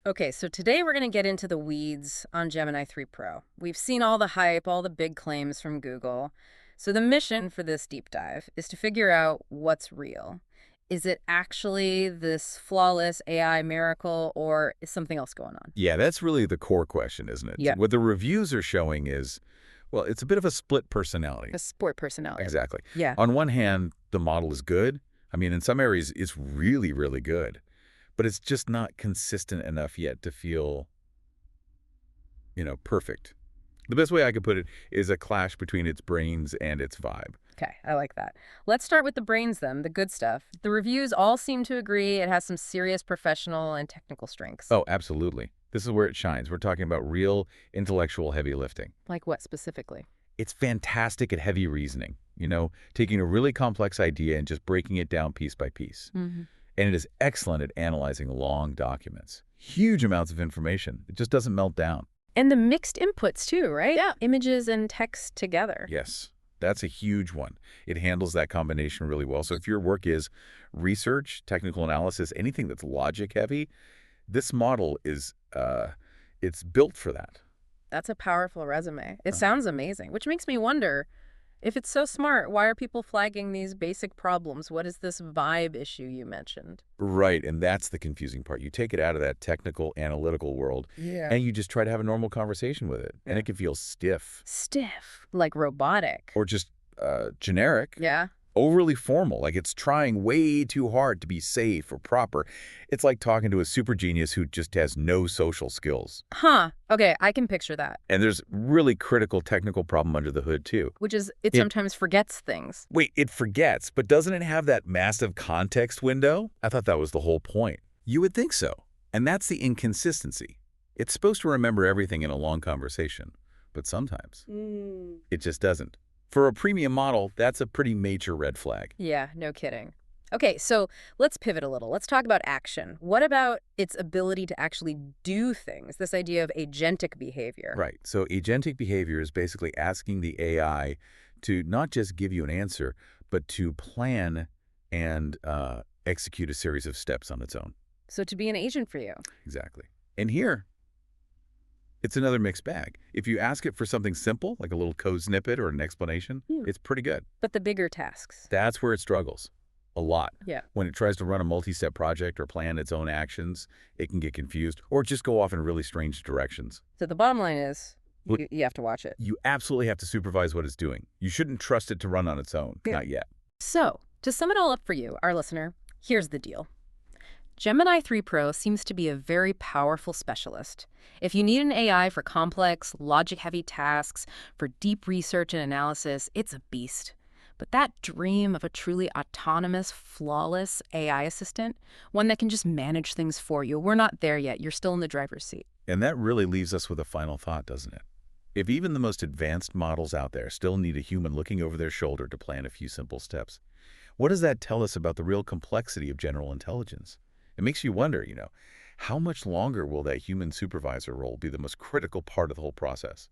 Okay, so today we're going to get into the weeds on Gemini 3 Pro. We've seen all the hype, all the big claims from Google. So the mission for this deep dive is to figure out what's real. Is it actually this flawless AI miracle, or is something else going on? Yeah, that's really the core question, isn't it? Yeah, What the reviews are showing is, well, it's a bit of a split personality. a sport personality. Exactly. Yeah. On one hand, the model is good. I mean, in some areas, it's really, really good. But it's just not consistent enough yet to feel, perfect. The best way I could put it is a clash between its brains and its vibe. Okay, I like that. Let's start with the brains then, the good stuff. The reviews all seem to agree it has some serious professional and technical strengths. Oh, absolutely. This is where it shines. We're talking about real intellectual heavy lifting. Like what specifically? It's fantastic at heavy reasoning, taking a really complex idea and just breaking it down piece by piece. Hmm. And it is excellent at analyzing long documents. Huge amounts of information. It just doesn't melt down. And the mixed inputs too, right? Yeah. Images and text together. Yes, that's a huge one. It handles that combination really well. So if your work is research, technical analysis, anything that's logic heavy, this model is, it's built for that. That's a powerful resume. It sounds amazing, which makes me wonder, if it's so smart, why are people flagging these basic problems? What is this vibe issue you mentioned? Right, and that's the confusing part. You take it out of that technical, analytical world, Yeah. and you just try to have a normal conversation with it, and it can feel stiff Stiff, like robotic. or just generic. Yeah. Overly formal, like it's trying way too hard to be safe or proper. It's like talking to a super genius who just has no social skills. Huh. Okay, I can picture that. And there's really critical technical problem under the hood, too. Which is, it It- sometimes forgets things. Wait, it forgets, but doesn't it have that massive context window? I thought that was the whole point. You would think so. And that's the inconsistency. It's supposed to remember everything in a long conversation, but sometimes it just doesn't. For a premium model, that's a pretty major red flag. Yeah, no kidding. Okay, so let's pivot a little. Let's talk about action. What about its ability to actually do things? This idea of agentic behavior. Right. So agentic behavior is basically asking the AI to not just give you an answer, but to plan and execute a series of steps on its own. So to be an agent for you. Exactly. And here, it's another mixed bag. If you ask it for something simple, like a little code snippet or an explanation, it's pretty good. But the bigger tasks. That's where it struggles a lot. Yeah. When it tries to run a multi-step project or plan its own actions, it can get confused or just go off in really strange directions. So the bottom line is, Look- you have to watch it. You absolutely have to supervise what it's doing. You shouldn't trust it to run on its own. Yeah. Not yet. So, to sum it all up for you, our listener, here's the deal. Gemini 3 Pro seems to be a very powerful specialist. If you need an AI for complex, logic-heavy tasks, for deep research and analysis, it's a beast. But that dream of a truly autonomous, flawless AI assistant, one that can just manage things for you, we're not there yet. You're still in the driver's seat. And that really leaves us with a final thought, doesn't it? If even the most advanced models out there still need a human looking over their shoulder to plan a few simple steps, what does that tell us about the real complexity of general intelligence? It makes you wonder, how much longer will that human supervisor role be the most critical part of the whole process?